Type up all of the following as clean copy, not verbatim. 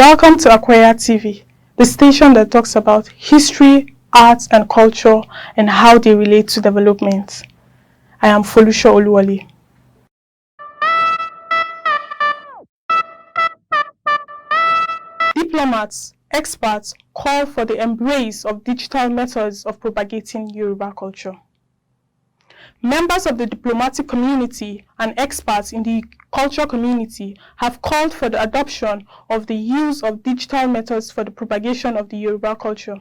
Welcome to Akweya TV, the station that talks about history, art and culture and how they relate to development. I am Folusho Oluwole. Diplomats, experts call for the embrace of digital methods of propagating Yoruba culture. Members of the diplomatic community and experts in the cultural community have called for the adoption of the use of digital methods for the propagation of the Yoruba culture.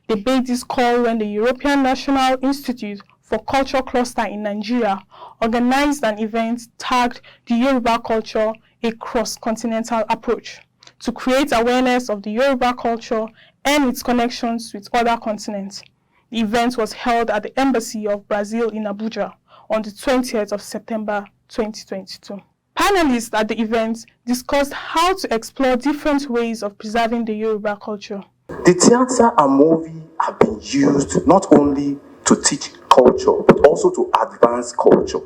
They made this call when the European National Institute for Culture Cluster in Nigeria organized an event tagged the Yoruba culture, a cross-continental approach, to create awareness of the Yoruba culture and its connections with other continents. The event was held at the Embassy of Brazil in Abuja on the 20th of September 2022. Panelists at the event discussed how to explore different ways of preserving the Yoruba culture. The theatre and movie have been used not only to teach culture, but also to advance culture.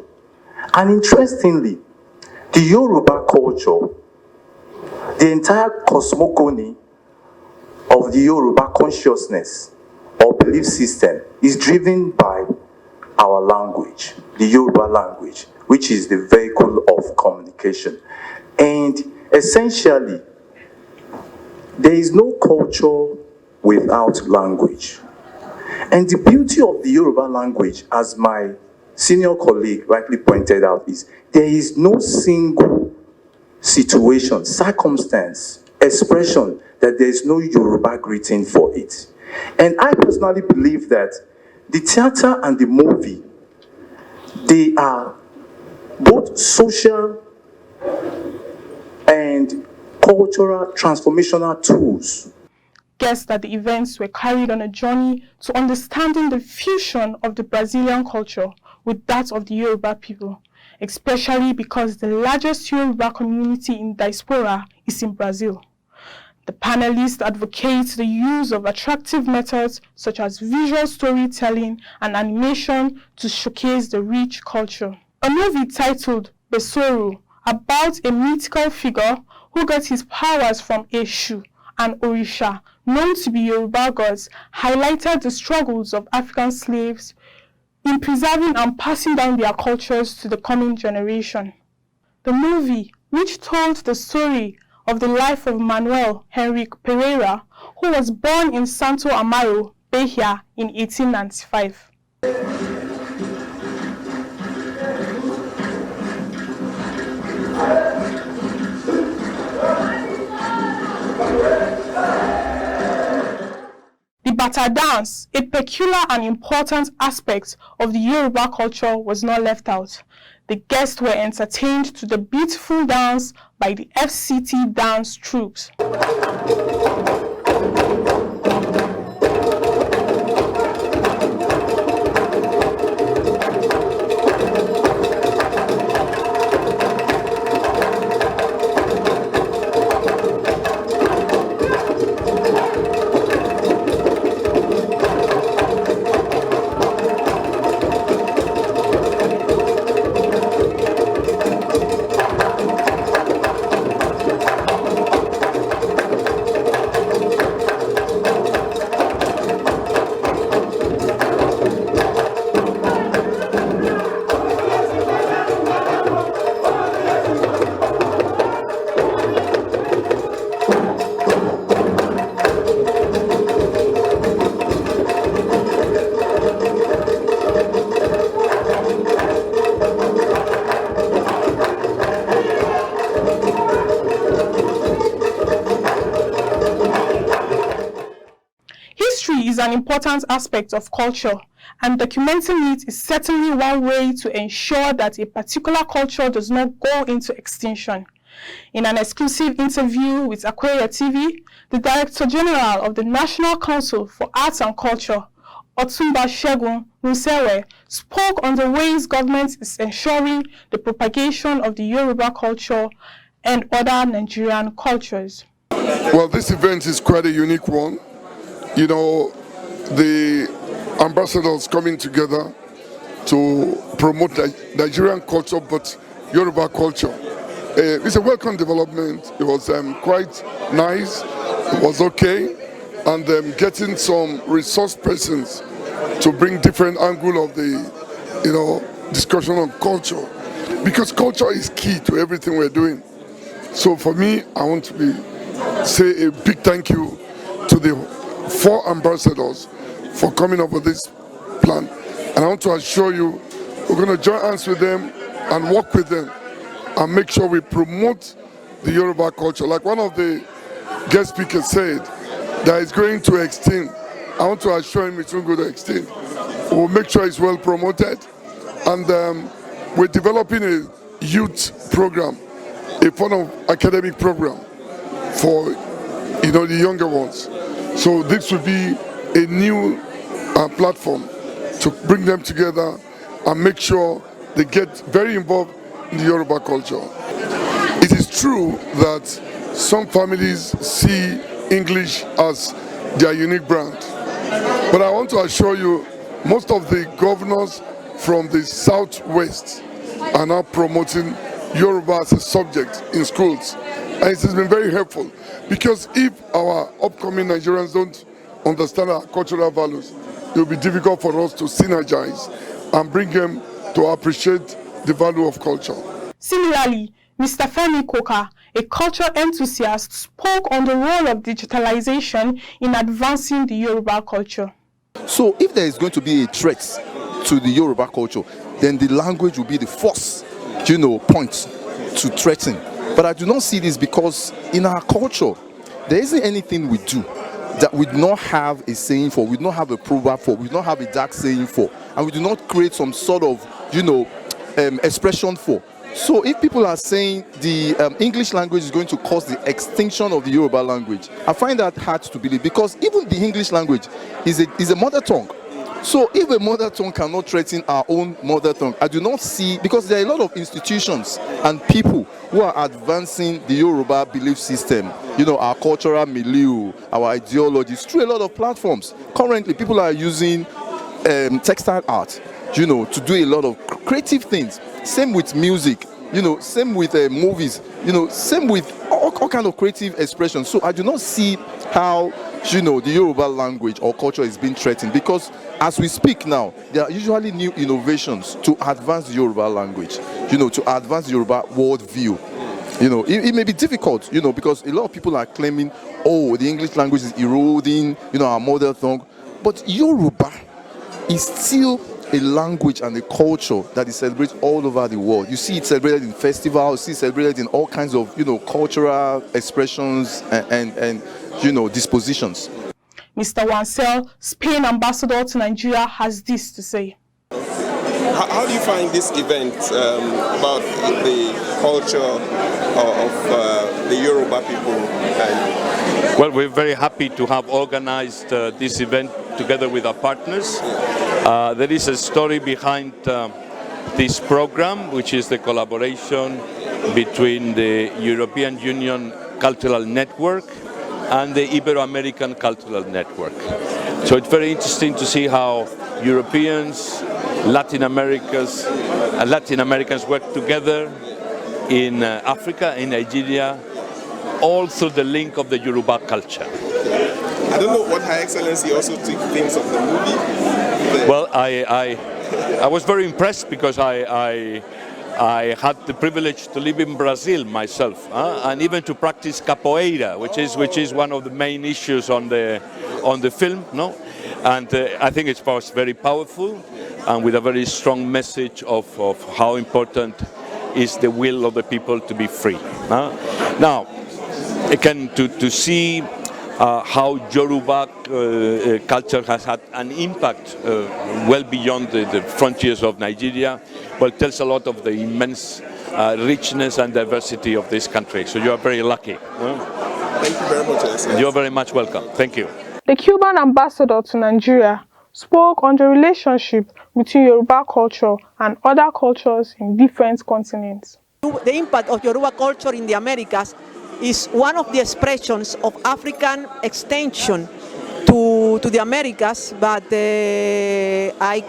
And interestingly, the Yoruba culture, the entire cosmogony of the Yoruba consciousness or belief system is driven by our language, the Yoruba language, which is the vehicle of communication. And essentially, there is no culture without language. And the beauty of the Yoruba language, as my senior colleague rightly pointed out, is there is no single situation, circumstance, expression that there is no Yoruba greeting for it. And I personally believe that the theater and the movie, they are both social and cultural transformational tools. Guests at the events were carried on a journey to understanding the fusion of the Brazilian culture with that of the Yoruba people, especially because the largest Yoruba community in diaspora is in Brazil. The panelists advocate the use of attractive methods such as visual storytelling and animation to showcase the rich culture. A movie titled Besoro, about a mythical figure who got his powers from Eshu and Orisha, known to be Yoruba gods, highlighted the struggles of African slaves in preserving and passing down their cultures to the coming generation. The movie, which told the story of the life of Manuel Henrique Pereira, who was born in Santo Amaro, Bahia in 1895. The Bata dance, a peculiar and important aspect of the Yoruba culture, was not left out. The guests were entertained to the beautiful dance by the FCT dance troops. Is an important aspect of culture, and documenting it is certainly one way to ensure that a particular culture does not go into extinction. In an exclusive interview with Akweya TV, the Director General of the National Council for Arts and Culture, Otumba Segun Nsewe, spoke on the ways government is ensuring the propagation of the Yoruba culture and other Nigerian cultures. Well, this event is quite a unique one. You know, the ambassadors coming together to promote Nigerian culture, but Yoruba culture. it's a welcome development. It was quite nice. It was okay. And getting some resource persons to bring different angle of the, discussion on culture. Because culture is key to everything we're doing. So for me, I want to say a big thank you to the 4 ambassadors for coming up with this plan. And I want to assure you, we're going to join hands with them and work with them and make sure we promote the Yoruba culture. Like one of the guest speakers said, that it's going to extinct. I want to assure him it's not going to extinct. We'll make sure it's well promoted. And we're developing a youth program, a form of academic program for the younger ones. So this will be a new platform to bring them together and make sure they get very involved in the Yoruba culture. It is true that some families see English as their unique brand, but I want to assure you, most of the governors from the Southwest are now promoting Yoruba as a subject in schools, and it has been very helpful, because if our upcoming Nigerians don't understand our cultural values, it will be difficult for us to synergize and bring them to appreciate the value of culture. Similarly, Mr. Femi Koka, a cultural enthusiast, spoke on the role of digitalization in advancing the Yoruba culture. So if there is going to be a threat to the Yoruba culture, then the language will be the first, point to threaten. But I do not see this, because in our culture, there isn't anything we do that we do not have a saying for, we do not have a proverb for, we do not have a dark saying for, and we do not create some sort of, expression for. So if people are saying the English language is going to cause the extinction of the Yoruba language, I find that hard to believe, because even the English language is a mother tongue. So if a mother tongue cannot threaten our own mother tongue, I do not see, because there are a lot of institutions and people who are advancing the Yoruba belief system, our cultural milieu, our ideologies, through a lot of platforms. Currently, people are using textile art, to do a lot of creative things. Same with music, same with movies, same with all kind of creative expressions. So I do not see how, the Yoruba language or culture is being threatened, because as we speak now, there are usually new innovations to advance the Yoruba language, to advance the Yoruba worldview. It may be difficult, because a lot of people are claiming, oh, the English language is eroding, our mother tongue. But Yoruba is still a language and a culture that is celebrated all over the world. You see it celebrated in festivals, you see it celebrated in all kinds of, cultural expressions and dispositions. Mr. Wansel, Spain ambassador to Nigeria, has this to say. How do you find this event about the culture of the Yoruba people? Well, we're very happy to have organized this event together with our partners. There is a story behind this program, which is the collaboration between the European Union Cultural Network and the Ibero-American Cultural Network. So it's very interesting to see how Europeans, Latin Americans work together in Africa, in Nigeria, all through the link of the Yoruba culture. I don't know what Her Excellency also took things of the movie. Well, I was very impressed, because I had the privilege to live in Brazil myself, and even to practice capoeira, which is one of the main issues on the film, no? And I think it was very powerful, and with a very strong message of how important is the will of the people to be free. Now, again, to see how Yoruba culture has had an impact well beyond the frontiers of Nigeria, well, tells a lot of the immense richness and diversity of this country. So you are very lucky. Thank you very much, Excellency. You're very much welcome. Thank you. The Cuban ambassador to Nigeria spoke on the relationship between Yoruba culture and other cultures in different continents. The impact of Yoruba culture in the Americas is one of the expressions of African extension to to the Americas, but I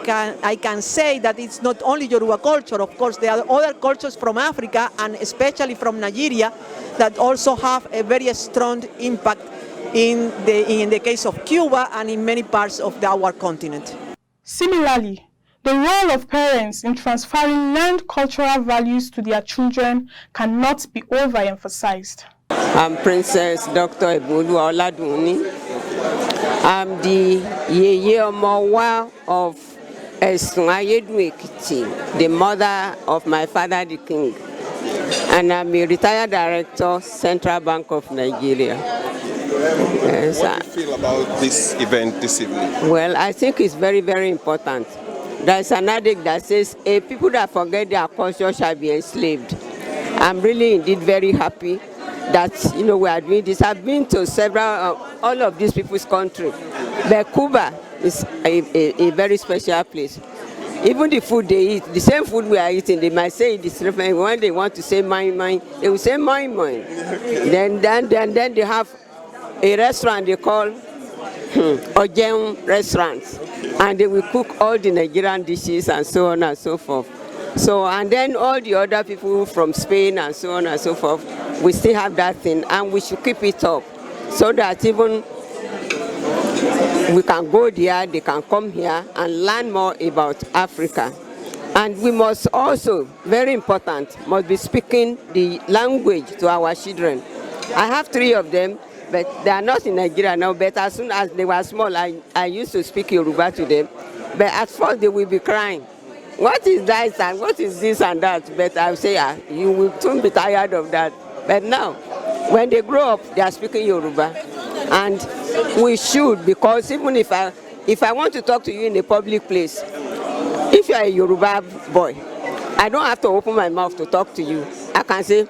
can say that it's not only Yoruba culture. Of course, there are other cultures from Africa and especially from Nigeria that also have a very strong impact in the case of Cuba and in many parts of our continent. Similarly, the role of parents in transferring learned cultural values to their children cannot be overemphasized. I'm Princess Dr. Ebolu Oladuni. I'm the Yeye Omowa of Esun-Ayedu-Ekiti, the mother of my father, the king. And I'm a retired director, Central Bank of Nigeria. Yes, what do you feel about this event this evening? Well, I think it's very, very important. There's an adage that says, a people that forget their culture shall be enslaved. I'm really indeed very happy that, you know, we are doing this. I've been to several, all of these people's country. But Cuba is a very special place. Even the food they eat, the same food we are eating, they might say it's different. When they want to say mine, they will say mine. Then they have a restaurant they call Ojem restaurant, and they will cook all the Nigerian dishes and so on and so forth. So, and then all the other people from Spain and so on and so forth, we still have that thing, and we should keep it up so that even we can go there, they can come here and learn more about Africa. And we must also, very important, must be speaking the language to our children. I have 3 of them, but they are not in Nigeria now, but as soon as they were small, I used to speak Yoruba to them. But at first they will be crying. What is that and what is this and that? But I will say, you will soon be tired of that. But now, when they grow up, they are speaking Yoruba. And we should, because even if I want to talk to you in a public place, if you are a Yoruba boy, I don't have to open my mouth to talk to you. I can say,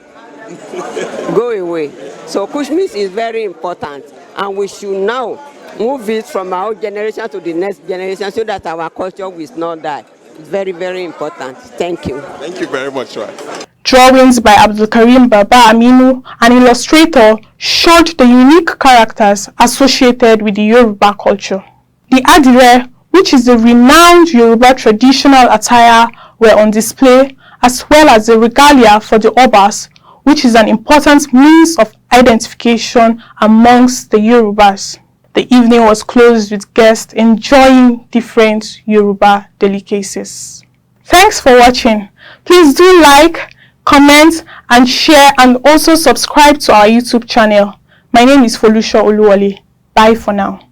go away. So Kushmis is very important, and we should now move it from our generation to the next generation so that our culture will not die. It's very, very important. Thank you. Thank you very much, Rai. Drawings by Abdulkarim Baba Aminu, an illustrator, showed the unique characters associated with the Yoruba culture. The adire, which is the renowned Yoruba traditional attire, were on display, as well as the regalia for the Obas, which is an important means of identification amongst the Yorubas. The evening was closed with guests enjoying different Yoruba delicacies. Thanks for watching. Please do like, comment, and share, and also subscribe to our YouTube channel. My name is Folusha Oluwole. Bye for now.